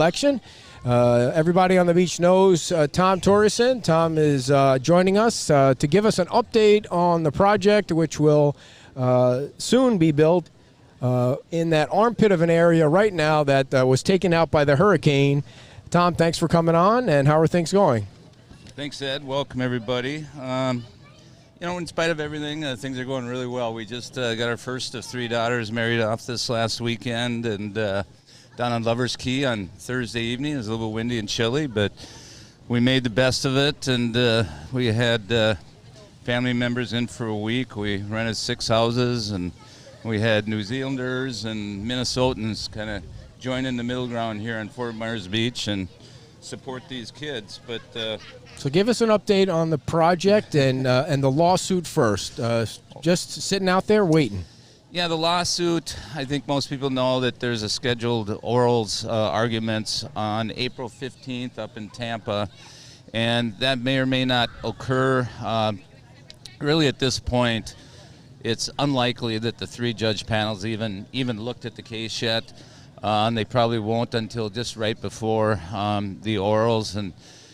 election. Everybody on the beach knows Tom Torgeson. Tom is joining us to give us an update on the project, which will soon be built in that armpit of an area right now that was taken out by the hurricane. Tom, thanks for coming on, and how are things going? Thanks, Ed. Welcome, everybody. In spite of everything, things are going really well. We just got our first of 3 daughters married off this last weekend, and down on Lover's Key on Thursday evening. It was a little windy and chilly, but we made the best of it, and we had family members in for a week. We rented 6 houses, and we had New Zealanders and Minnesotans kind of join in the middle ground here on Fort Myers Beach and support these kids. But so give us an update on the project and the lawsuit first. Just sitting out there waiting. Yeah, the lawsuit, I think most people know that there's a scheduled orals arguments on April 15th up in Tampa, and that may or may not occur. Really at this point, it's unlikely that the 3-judge panels even looked at the case yet, and they probably won't until just right before the orals.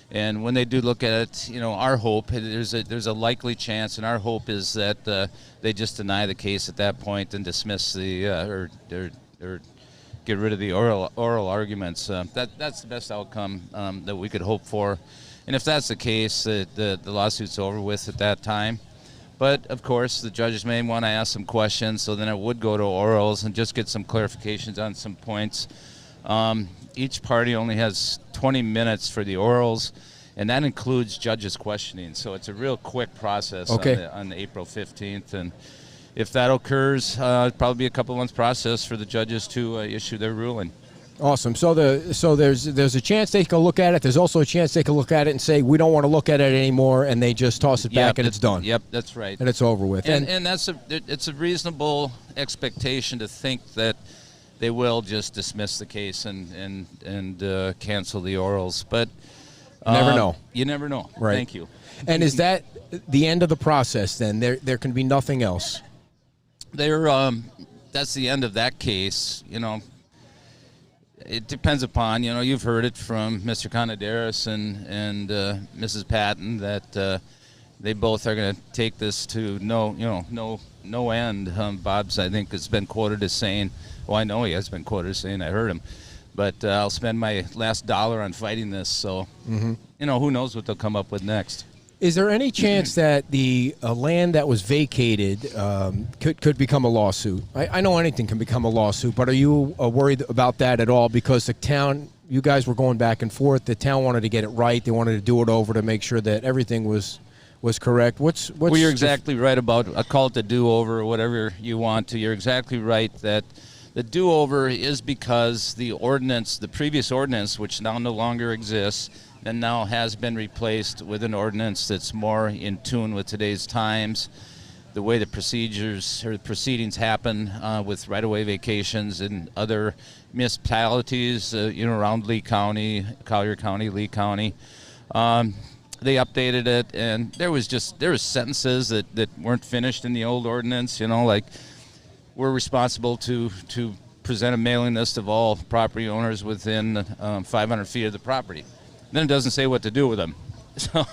And when they do look at it, our hope, there's a likely chance, and our hope is that they just deny the case at that point and dismiss or get rid of the oral arguments. That's the best outcome that we could hope for. And if that's the case, the lawsuit's over with at that time. But, of course, the judges may want to ask some questions, so then it would go to orals and just get some clarifications on some points. Each party only has 20 minutes for the orals, and that includes judges questioning. So it's a real quick process on April 15th. And if that occurs, it'll probably be a couple months process for the judges to issue their ruling. Awesome. So there's a chance they can look at it. There's also a chance they can look at it and say, we don't want to look at it anymore, and they just toss it back and it's done. Yep, that's right. And it's over with. And it's a reasonable expectation to think that they will just dismiss the case and cancel the orals. But you never know. You never know. Right. Thank you. And is that the end of the process then? There can be nothing else? That's the end of that case. It depends upon, you've heard it from Mr. Conadaris and Mrs. Patton that they both are going to take this to no end. Bob's, I think, has been quoted as saying, well, I know he has been quoted as saying, I heard him, but I'll spend my last dollar on fighting this. So, who knows what they'll come up with next. Is there any chance that the land that was vacated could become a lawsuit? I know anything can become a lawsuit, but are you worried about that at all? Because the town, you guys were going back and forth. The town wanted to get it right. They wanted to do it over to make sure that everything was correct. Well, you're exactly right about, I call it the do-over or whatever you want to. You're exactly right that the do-over is because the previous ordinance, which now no longer exists, and now has been replaced with an ordinance that's more in tune with today's times, the way the procedures or the proceedings happen with right-of-way vacations in other municipalities, around Lee County, Collier County, Lee County. They updated it, and there was sentences that weren't finished in the old ordinance, like we're responsible to present a mailing list of all property owners within 500 feet of the property. Then it doesn't say what to do with them. So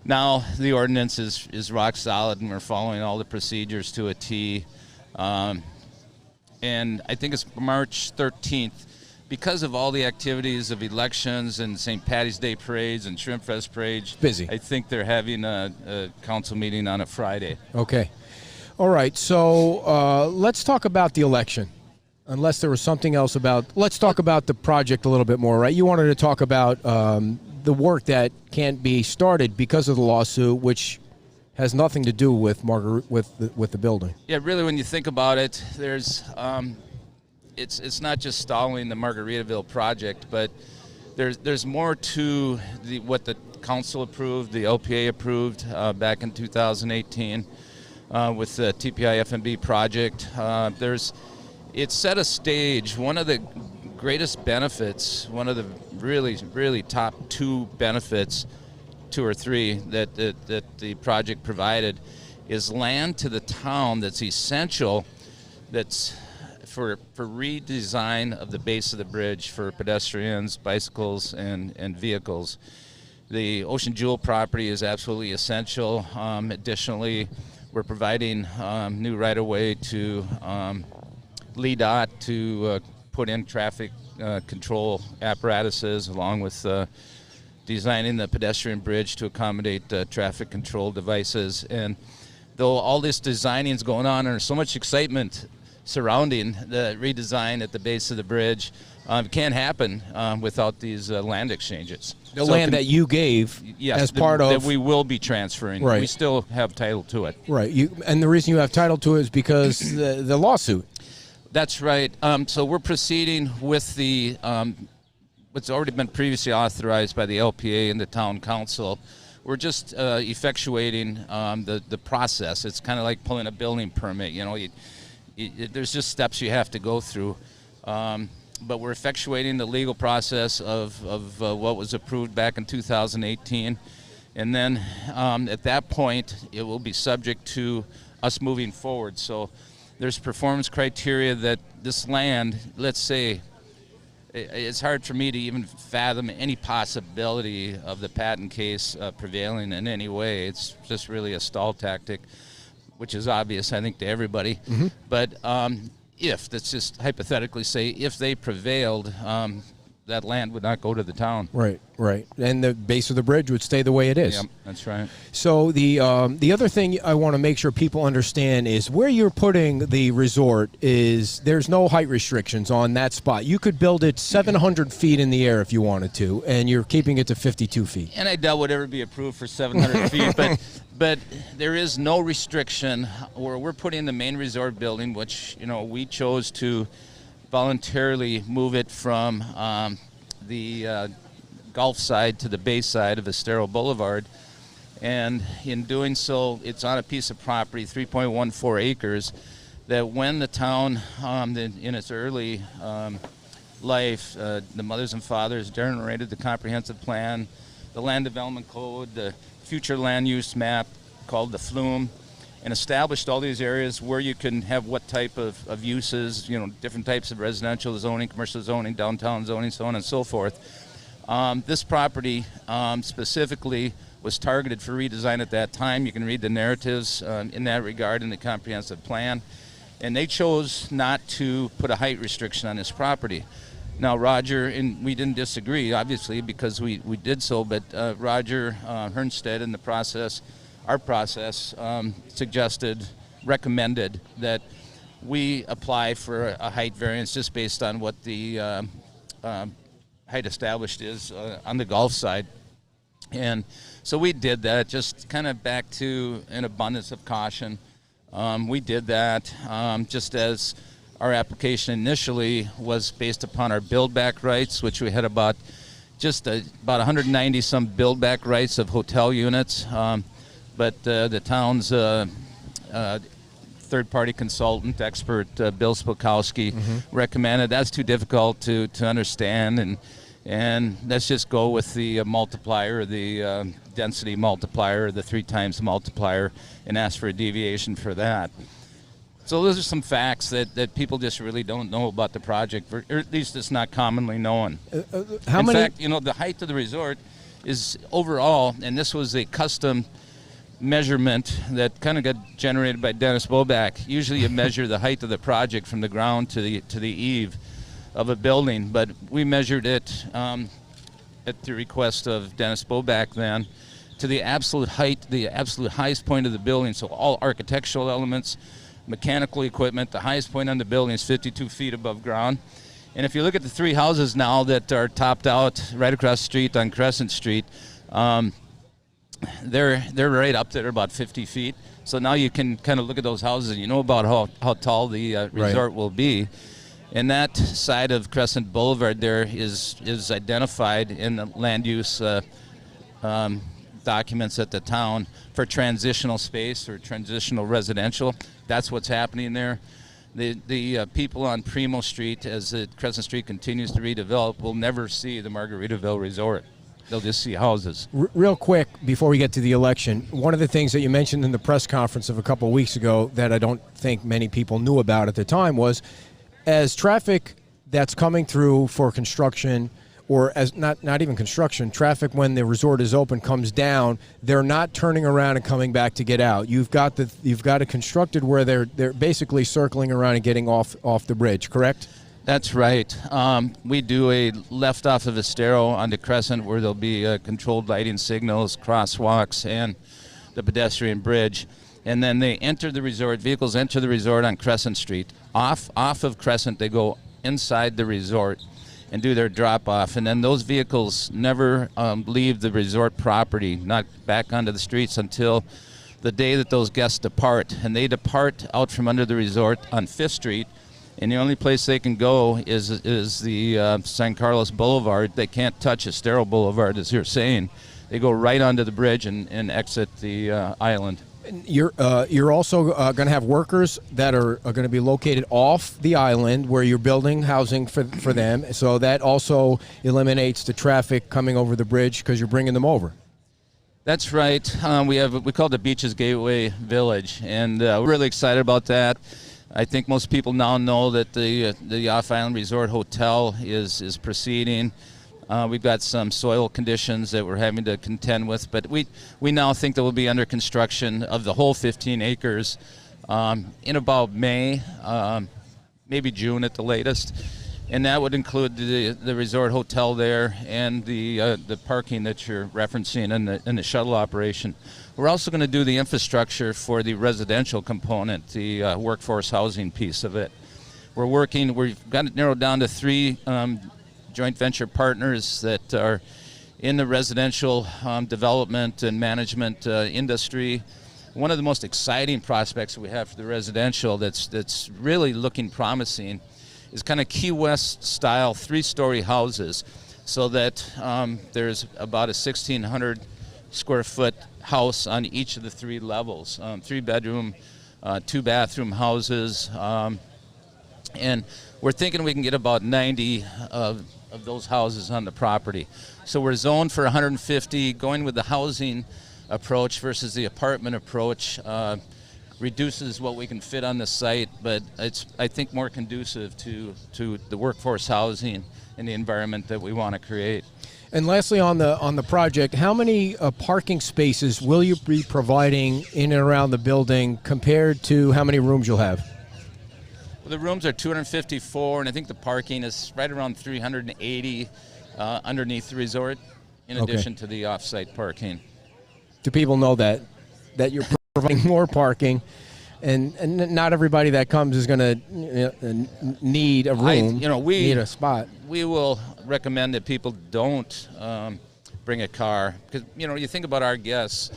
now the ordinance is rock solid, and we're following all the procedures to a T. And I think it's March 13th. Because of all the activities of elections and St. Patty's Day parades and Shrimp Fest parades, busy. I think they're having a council meeting on a Friday. Okay. All right. So let's talk about the election. Unless there was something else let's talk about the project a little bit more, right? You wanted to talk about the work that can't be started because of the lawsuit, which has nothing to do with with the building. Yeah, really, when you think about it, there's it's not just stalling the Margaritaville project, but there's more to what the council approved, the LPA approved back in 2018 with the TPI FMB project. It set a stage. One of the greatest benefits, one of the really, really top 2 benefits, 2 or 3 that the project provided, is land to the town that's essential, that's for redesign of the base of the bridge for pedestrians, bicycles, and vehicles. The Ocean Jewel property is absolutely essential. Additionally, we're providing new right-of-way to LEDOT to put in traffic control apparatuses, along with designing the pedestrian bridge to accommodate traffic control devices. And though all this designing is going on, and there's so much excitement surrounding the redesign at the base of the bridge, it can't happen without these land exchanges. The land that you gave, yes, as part of... that we will be transferring. Right. We still have title to it. Right. And the reason you have title to it is because the lawsuit. That's right. So we're proceeding with the what's already been previously authorized by the LPA and the town council. We're just effectuating the process. It's kind of like pulling a building permit. You know, there's just steps you have to go through. But we're effectuating the legal process of what was approved back in 2018. And then at that point, it will be subject to us moving forward. So there's performance criteria that this land, let's say, it's hard for me to even fathom any possibility of the patent case prevailing in any way. It's just really a stall tactic, which is obvious, I think, to everybody. Mm-hmm. But let's just hypothetically say, if they prevailed, that land would not go to the town. Right, right. And the base of the bridge would stay the way it is. Yep, that's right. So the other thing I want to make sure people understand is where you're putting the resort is there's no height restrictions on that spot. You could build it 700 feet in the air if you wanted to, and you're keeping it to 52 feet. And I doubt would ever be approved for 700 feet, but there is no restriction where we're putting the main resort building, which, you know, we chose to voluntarily move it from the Gulf side to the bay side of Estero Boulevard. And in doing so, it's on a piece of property, 3.14 acres, that when the town, in its early life, the mothers and fathers generated the comprehensive plan, the land development code, the future land use map called the Flume, and established all these areas where you can have what type of uses, you know, different types of residential zoning, commercial zoning, downtown zoning, so on and so forth. This property specifically was targeted for redesign at that time. You can read the narratives in that regard in the comprehensive plan. And they chose not to put a height restriction on this property. Now, Roger, and we didn't disagree, obviously, because we did so, but Roger Hernstead in the process, our process, recommended that we apply for a height variance just based on what the height established is on the Gulf side. And so we did that, just kind of back to an abundance of caution. We did that just as our application initially was based upon our build-back rights, which we had about 190 some build-back rights of hotel units. But the town's third-party consultant, expert, Bill Spokowski, recommended that's too difficult to understand, and let's just go with the multiplier, the density multiplier, the 3 times multiplier, and ask for a deviation for that. So those are some facts that people just really don't know about the project, or at least it's not commonly known. In fact, you know, the height of the resort is overall, and this was a custom measurement that kind of got generated by Dennis Boback. Usually you measure the height of the project from the ground to the eave of a building, but we measured it at the request of Dennis Boback then to the absolute height, the absolute highest point of the building. So all architectural elements, mechanical equipment, the highest point on the building is 52 feet above ground. And if you look at the 3 houses now that are topped out right across the street on Crescent Street, they're right up there, about 50 feet. So now you can kind of look at those houses and you know about how tall the resort will be. And that side of Crescent Boulevard there is identified in the land use documents at the town for transitional space or transitional residential. That's what's happening there. The people on Primo Street, as Crescent Street continues to redevelop, will never see the Margaritaville Resort. They'll just see houses. Real quick, before we get to the election, one of the things that you mentioned in the press conference of a couple of weeks ago that I don't think many people knew about at the time was as traffic that's coming through for construction, or as not even construction, traffic when the resort is open comes down, they're not turning around and coming back to get out. You've got it constructed where they're basically circling around and getting off the bridge, correct? That's right. We do a left off of Estero onto Crescent where there'll be controlled lighting signals, crosswalks, and the pedestrian bridge. And then they enter the resort, vehicles enter the resort on Crescent Street. Off of Crescent, they go inside the resort and do their drop-off. And then those vehicles never leave the resort property, not back onto the streets until the day that those guests depart. And they depart out from under the resort on 5th Street. And the only place they can go is the San Carlos Boulevard. They can't touch Estero Boulevard, as you're saying. They go right onto the bridge and exit the island. You're also going to have workers that are going to be located off the island where you're building housing for them. So that also eliminates the traffic coming over the bridge because you're bringing them over. That's right. We call it the Beaches Gateway Village, and we're really excited about that. I think most people now know that the Off-Island Resort Hotel is proceeding. We've got some soil conditions that we're having to contend with, but we now think that we'll be under construction of the whole 15 acres in about May, maybe June at the latest. And that would include the resort hotel there and the parking that you're referencing and the shuttle operation. We're also going to do the infrastructure for the residential component, the workforce housing piece of it. We've got it narrowed down to 3 joint venture partners that are in the residential development and management industry. One of the most exciting prospects we have for the residential that's really looking promising is kind of Key West style 3-story houses, so that there's about a 1,600 square foot house on each of the 3 levels, 3-bedroom, 2-bathroom houses, and we're thinking we can get about 90 of those houses on the property. So we're zoned for 150. Going with the housing approach versus the apartment approach reduces what we can fit on the site, but it's, I think, more conducive to the workforce housing and the environment that we want to create. And lastly, on the project, how many parking spaces will you be providing in and around the building compared to how many rooms you'll have? Well, the rooms are 254, and I think the parking is right around 380 underneath the resort, in addition to the off-site parking. Do people know that you're providing more parking, and not everybody that comes is going to need a room, need a spot? We will recommend that people don't bring a car, because you think about our guests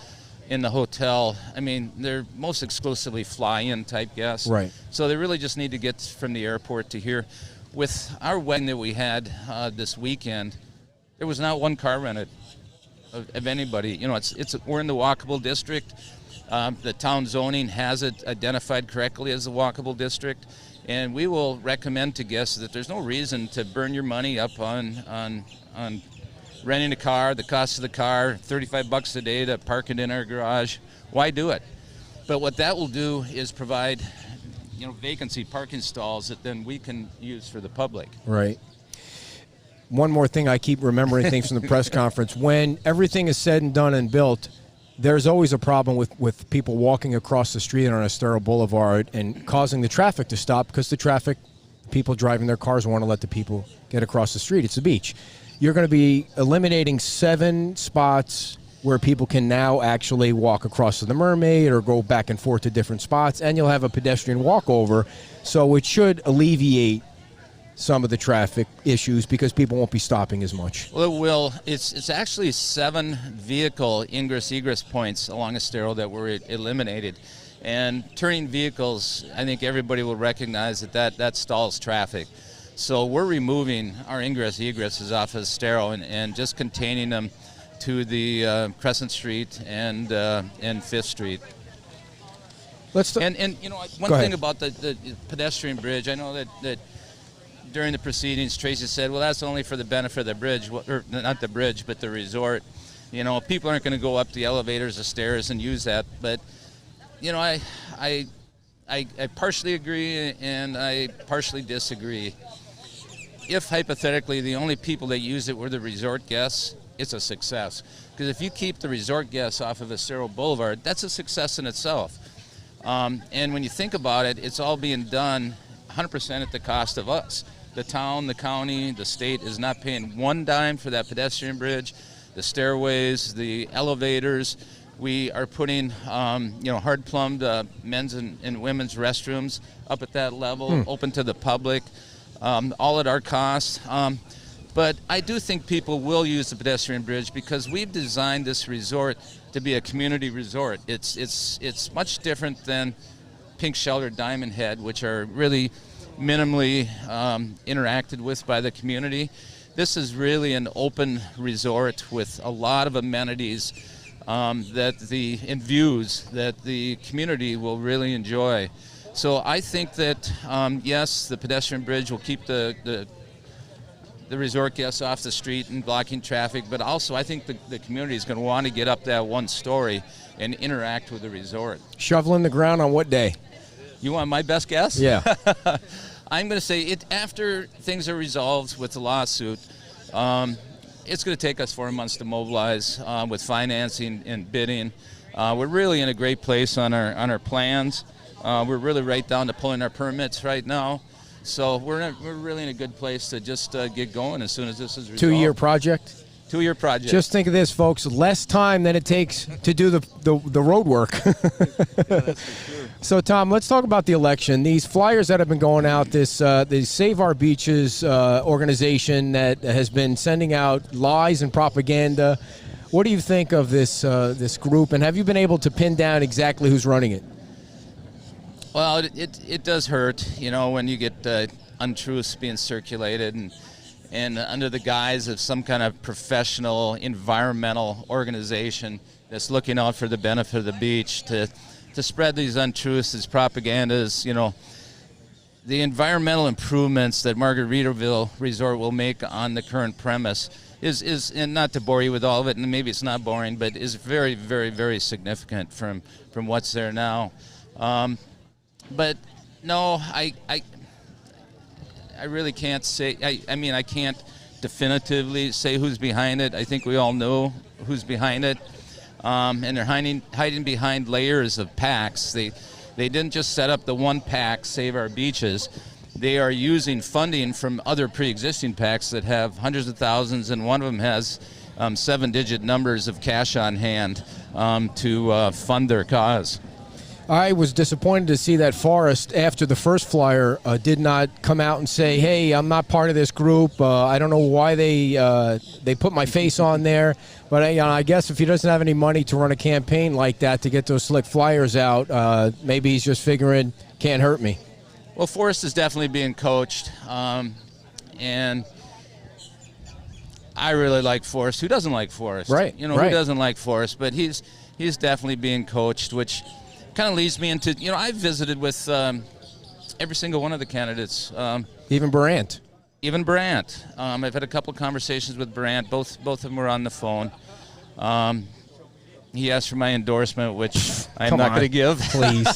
in the hotel. I mean, they're most exclusively fly-in type guests. Right. So they really just need to get from the airport to here. With our wedding that we had this weekend, there was not one car rented of anybody. We're in the walkable district. The town zoning has it identified correctly as a walkable district, and we will recommend to guests that there's no reason to burn your money up on renting a car, the cost of the car, $35 a day to park it in our garage. Why do it? But what that will do is provide, vacancy parking stalls that then we can use for the public. Right. One more thing, I keep remembering things from the press conference. When everything is said and done and built, there's always a problem with people walking across the street on Estero Boulevard and causing the traffic to stop, because people driving their cars want to let the people get across the street. It's the beach. You're going to be eliminating 7 spots where people can now actually walk across to the Mermaid or go back and forth to different spots, and you'll have a pedestrian walkover, so it should alleviate some of the traffic issues because people won't be stopping as much. Well, it will. It's actually 7 vehicle ingress-egress points along Estero that were eliminated. And turning vehicles, I think everybody will recognize that stalls traffic. So we're removing our ingress-egresses off of Estero and just containing them to the Crescent Street and 5th Street. One thing about the pedestrian bridge, I know that during the proceedings, Tracy said, well, that's only for the benefit of the bridge, or not the bridge, but the resort. People aren't going to go up the elevators, the stairs, and use that. But, I I partially agree and I partially disagree. If hypothetically the only people that use it were the resort guests, it's a success. Because if you keep the resort guests off of Estero Boulevard, that's a success in itself. And when you think about it, it's all being done 100% at the cost of us. The town, the county, the state is not paying one dime for that pedestrian bridge, the stairways, the elevators. We are putting, hard-plumbed men's and women's restrooms up at that level, open to the public, all at our cost. But I do think people will use the pedestrian bridge because we've designed this resort to be a community resort. It's much different than Pink Shelter, Diamond Head, which are really minimally interacted with by the community. This is really an open resort with a lot of amenities and views that the community will really enjoy. So I think that, yes, the pedestrian bridge will keep the resort guests off the street and blocking traffic, but also I think the community is going to want to get up that one story and interact with the resort. Shoveling the ground on what day? You want my best guess? Yeah. I'm going to say it after things are resolved with the lawsuit. It's going to take us 4 months to mobilize with financing and bidding. We're really in a great place on our plans. We're really right down to pulling our permits right now. So we're really in a good place to just get going as soon as this is resolved. 2-year project? 2-year project. Just think of this, folks. Less time than it takes to do the road work. Yeah, that's for sure. So, Tom, let's talk about the election. These flyers that have been going out, the Save Our Beaches organization that has been sending out lies and propaganda. What do you think of this group, and have you been able to pin down exactly who's running it? Well, it does hurt, when you get untruths being circulated and under the guise of some kind of professional environmental organization that's looking out for the benefit of the beach to spread these untruths, these propagandas. The environmental improvements that Margaritaville Resort will make on the current premise is, and not to bore you with all of it, and maybe it's not boring, but is very, very, very significant from what's there now. But no, I really can't say. I can't definitively say who's behind it. I think we all know who's behind it, and they're hiding behind layers of PACs. They didn't just set up the one PAC, Save Our Beaches. They are using funding from other pre-existing PACs that have hundreds of thousands, and one of them has 7-digit numbers of cash on hand to fund their cause. I was disappointed to see that Forrest, after the first flyer, did not come out and say, hey, I'm not part of this group. I don't know why they put my face on there. But I guess if he doesn't have any money to run a campaign like that to get those slick flyers out, maybe he's just figuring, can't hurt me. Well, Forrest is definitely being coached. And I really like Forrest. Who doesn't like Forrest? Right. Who doesn't like Forrest? But he's definitely being coached, which kind of leads me into, I've visited with every single one of the candidates. Even Brandt. Even Brandt. I've had a couple of conversations with Brandt. Both of them were on the phone. He asked for my endorsement, which I'm not going to give. Please.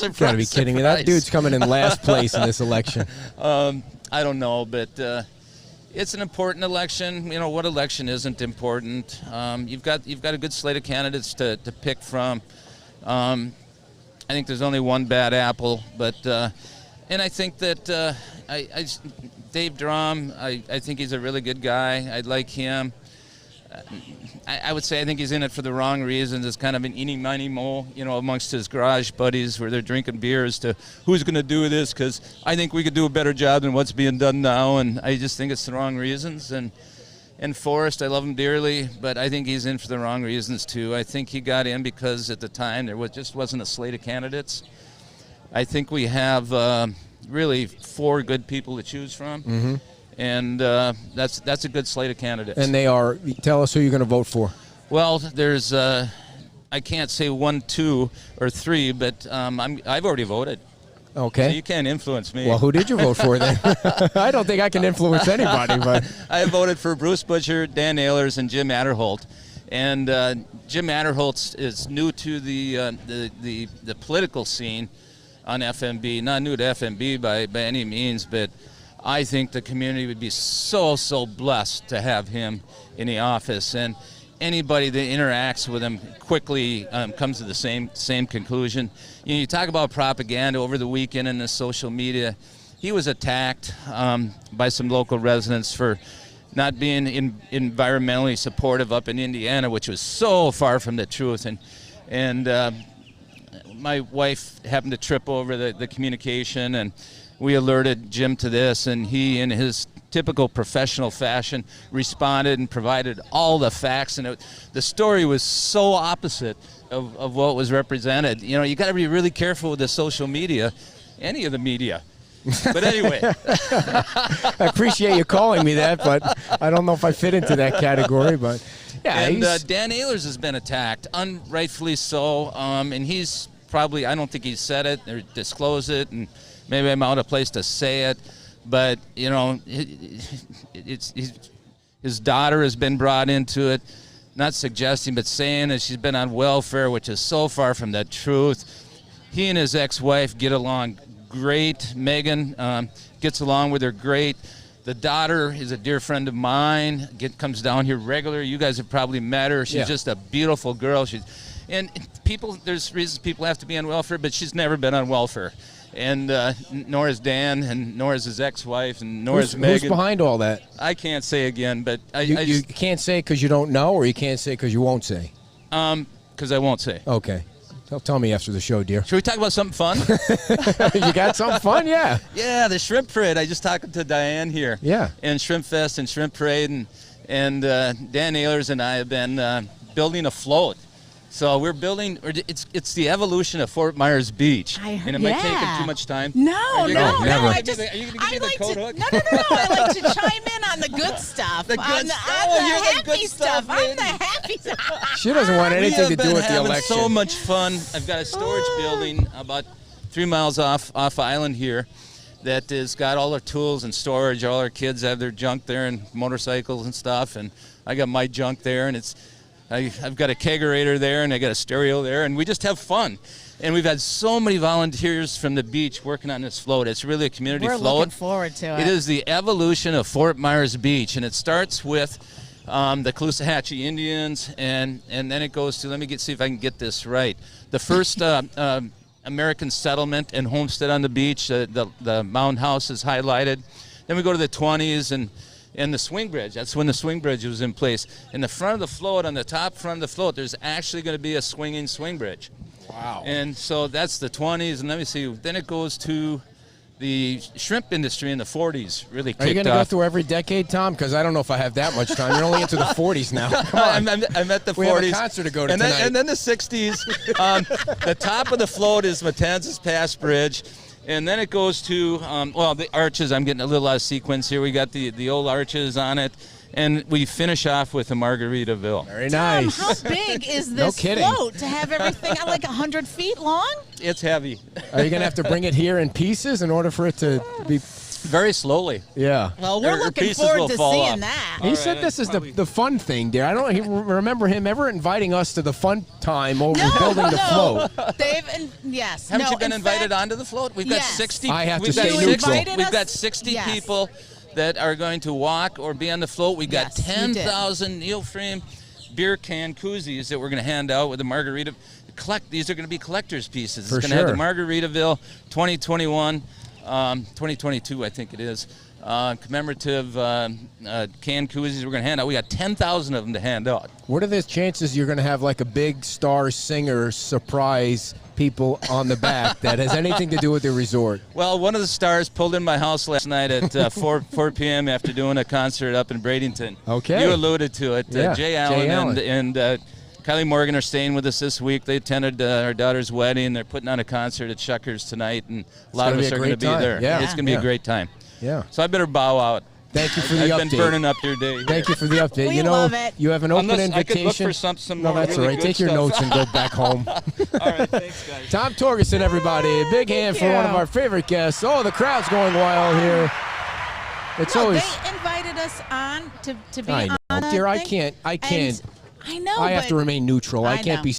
You got to be kidding me. That dude's coming in last place in this election. I don't know, but it's an important election. What election isn't important? You've got a good slate of candidates to pick from. I think there's only one bad apple, but and I think that Dave Drum, I think he's a really good guy. I like him. I would say I think he's in it for the wrong reasons. It's kind of an eeny, miny, mo, amongst his garage buddies where they're drinking beers to who's going to do this, because I think we could do a better job than what's being done now, and I just think it's the wrong reasons. And Forrest, I love him dearly, but I think he's in for the wrong reasons too. I think he got in because at the time there just wasn't a slate of candidates. I think we have really 4 good people to choose from. Mm-hmm. And that's a good slate of candidates. And they are. Tell us who you're going to vote for. Well, there's I can't say 1, 2, or 3, but I've already voted. Okay. So you can't influence me. Well, who did you vote for then? I don't think I can influence anybody. But I voted for Bruce Butcher, Dan Ehlers, and Jim Adderholt. And Jim Adderholt is new to the political scene. on FMB. Not new to FMB by any means, but I think the community would be so blessed to have him in the office, and anybody that interacts with him quickly comes to the same conclusion. You talk about propaganda over the weekend in the social media. He was attacked by some local residents for not being environmentally supportive up in Indiana, which was so far from the truth. And my wife happened to trip over the communication, and we alerted Jim to this, and he, in his typical professional fashion, responded and provided all the facts. And the story was so opposite of what was represented. You know, you got to be really careful with the social media, any of the media. But anyway. I appreciate you calling me that, but I don't know if I fit into that category. But yeah, and Dan Ehlers has been attacked, unrightfully so, and he's probably, I don't think he said it or disclosed it, and maybe I'm out of place to say it, but you know, his daughter has been brought into it, not suggesting, but saying that she's been on welfare, which is so far from the truth. He and his ex-wife get along great. Megan gets along with her great. The daughter is a dear friend of mine. Comes down here regular. You guys have probably met her. She's just a beautiful girl. There's reasons people have to be on welfare, but she's never been on welfare. And nor is Dan, and nor is his ex-wife, and nor is Megan. Who's behind all that? I can't say again, but you can't say because you don't know, or you can't say because you won't say? Because I won't say. Okay. Tell me after the show, dear. Should we talk about something fun? You got something fun? Yeah. Yeah, the Shrimp Parade. I just talked to Diane here. Yeah. And Shrimp Fest and Shrimp Parade, and Dan Ehlers and I have been building a float. So we're building. It's the evolution of Fort Myers Beach. And am I taking too much time? No. Never. I like to. No. I like to chime in on the good stuff. The good stuff. I'm You're the the happy good stuff. stuff, I'm the happy stuff. She doesn't want anything to do with the election. We have been having so much fun. I've got a storage building about 3 miles off island here that has got all our tools and storage. All our kids have their junk there and motorcycles and stuff, and I got my junk there, and I've got a kegerator there, and I got a stereo there, and we just have fun. And we've had so many volunteers from the beach working on this float. It's really a community float. We're looking forward to it. It is the evolution of Fort Myers Beach, and it starts with the Caloosahatchee Indians, and then it goes to, see if I can get this right, the first American settlement and homestead on the beach. The mound house is highlighted. Then we go to the 20s, and the swing bridge. That's when the swing bridge was in place. In the front of the float, on the top front of the float, there's actually going to be a swinging swing bridge. Wow. And so that's the 20s, and let me see. Then it goes to the shrimp industry in the 40s. Really kicked off. Are you going to go through every decade, Tom? Because I don't know if I have that much time. You're only into the 40s now. Come on. I'm at the 40s. We have a concert to go to tonight. And then the 60s. The top of the float is Matanzas Pass Bridge. And then it goes to, the arches. I'm getting a little out of sequence here. We got the old arches on it. And we finish off with the Margaritaville. Very nice. Tom, how big is this float to have everything like 100 feet long? It's heavy. Are you going to have to bring it here in pieces in order for it to be... Very slowly. Yeah. Well, we're looking forward to seeing that. He said this is the fun thing, dear. I don't remember him ever inviting us to the fun time over building the float. Dave, yes. Haven't you been invited onto the float? We've got 60. I have to we've stay got neutral. We've got 60 people that are going to walk or be on the float. We got 10,000 Neil Frame beer can koozies that we're going to hand out with the Margarita. These are going to be collector's pieces. It's going to have the Margaritaville 2021. 2022, I think it is. Commemorative can koozies we're going to hand out. We got 10,000 of them to hand out. What are the chances you're going to have like a big star singer surprise people on the back that has anything to do with the resort? Well, one of the stars pulled in my house last night at 4 p.m. after doing a concert up in Bradenton. Okay. You alluded to it. Jay Allen and Kylie Morgan are staying with us this week. They attended our daughter's wedding. They're putting on a concert at Shuckers tonight, and a lot of us are going to be there. Yeah. It's going to be a great time. Yeah. So I better bow out. Thank you for the update. I've been burning up your day. Thank you for the update. We love it. You have an open invitation. I could look for some no, that's really all right. good Take your stuff. notes and go back home. All right, thanks, guys. Tom Torgeson, everybody. A big hand for one of our favorite guests. Oh, the crowd's going wild here. It's always. They invited us on to be I know, on. dear. I can't. I know. I have to remain neutral. I can't be